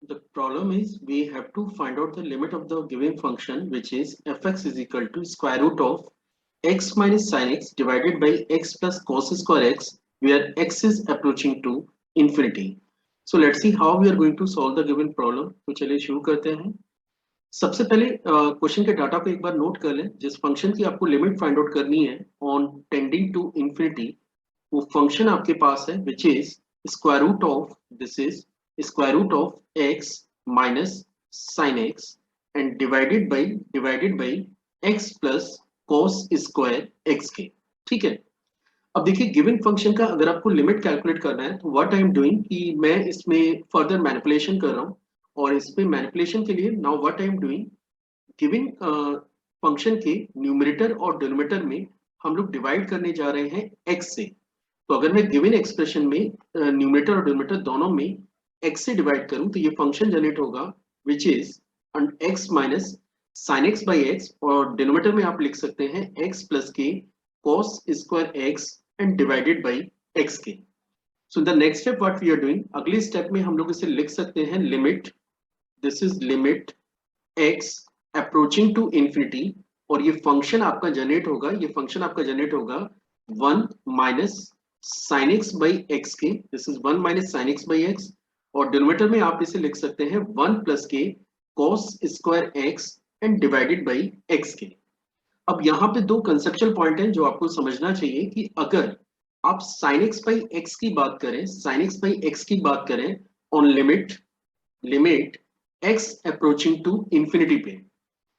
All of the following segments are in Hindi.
The problem is we have to find out the limit of the given function, which is fx is equal to square root of x minus sin x divided by x plus cos square x, where x is approaching to infinity. So let's see how we are going to solve the given problem. तो चलिए शुरू करते हैं. सबसे पहले क्वेश्चन के डाटा को एक बार नोट कर लें. जिस फंक्शन की आपको लिमिट फाइंड आउट करनी है ऑन टेंडिंग टू इंफिनिटी, वो फंक्शन आपके पास है which is square root of this is square root of x minus sine x and divided by x plus cos square x के. ठीक है. अब देखिए गिवन फंक्शन का अगर आपको लिमिट कैलकुलेट करना है तो व्हाट आई एम डूइंग कि मैं इसमें फर्दर मैनिपुलेशन कर रहा हूँ. और इसमें मैनिपुलेशन के लिए now what I am doing, given function के न्यूमरेटर और डिनोमिनेटर में हम लोग डिवाइड करने जा रहे हैं x से. तो अगर मैं गिवन एक्सप्रेशन में न्यूमरेटर और डिनोमिनेटर दोनों में x से डिवाइड करूं तो ये फंक्शन जनरेट होगा which is x minus sine x by x, और डिनोमिनेटर में आप लिख सकते हैं x प्लस के cos square x and divided by x के. So the next step what we are doing, अगले स्टेप में हम लोग इसे लिख सकते हैं limit, this is limit x approaching to infinity, और ये फंक्शन आपका जनरेट होगा 1 minus sine x by x के, this is 1 minus sine x by x, और डिनोमिनेटर में आप इसे लिख सकते हैं 1 प्लस के cos square x and divided by x के. अब यहाँ पे दो कंसेप्चुअल पॉइंट हैं जो आपको समझना चाहिए कि अगर आप sin x बाई एक्स की बात करें, sin x बाई एक्स की बात करें on limit x approaching to infinity पे,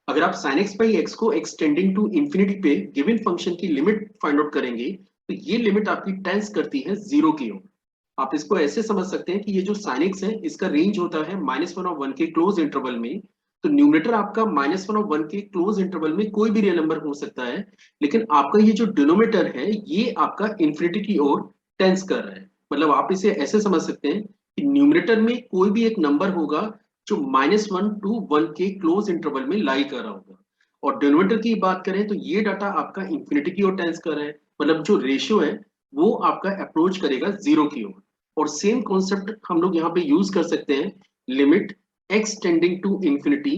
अगर आप sin x बाई एक्स को एक्सटेंडिंग टू इंफिनिटी पे गिवन फंक्शन की लिमिट फाइंड आउट करेंगे तो ये लिमिट आपकी टेंस करती है जीरो की ओर. आप इसको ऐसे समझ सकते हैं कि ये जो sin x है इसका रेंज होता है -1 और 1 के क्लोज इंटरवल में. तो न्यूमरेटर आपका -1 और 1 के क्लोज इंटरवल में कोई भी रियल नंबर हो सकता है, लेकिन आपका ये जो डिनोमिनेटर है ये आपका इंफिनिटी की ओर टेंस कर रहा है. मतलब आप इसे ऐसे समझ सकते हैं कि न्यूमरेटर में कोई भी एक नंबर होगा जो -1 टू 1 के क्लोज इंटरवल में लाई कर रहा होगा, और डिनोमिनेटर की बात करें तो ये डाटा आपका इंफिनिटी की ओर टेंस कर रहा है. मतलब जो रेशियो है वो आपका अप्रोच करेगा जीरो की ओर. और सेम कॉन्सेप्ट हम लोग यहाँ पे यूज कर सकते हैं limit x tending to infinity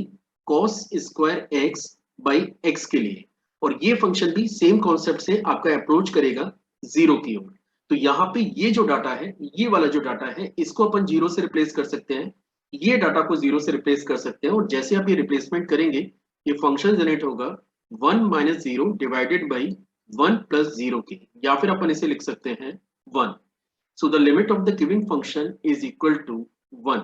cos square x by x के लिए, और ये फंक्शन भी सेम कॉन्सेप्ट से आपका अप्रोच करेगा जीरो की ओर. तो यहाँ पे ये जो डाटा है, ये वाला जो डाटा है इसको अपन जीरो से रिप्लेस कर सकते हैं, ये डाटा को जीरो से रिप्लेस कर सकते हैं, और जैसे आप ये रिप्लेसमेंट करेंगे ये फंक्शन जनरेट होगा 1 minus zero divided by 1 plus zero के, या फिर अपन इसे लिख सकते हैं 1. So the limit of the given function is equal to 1.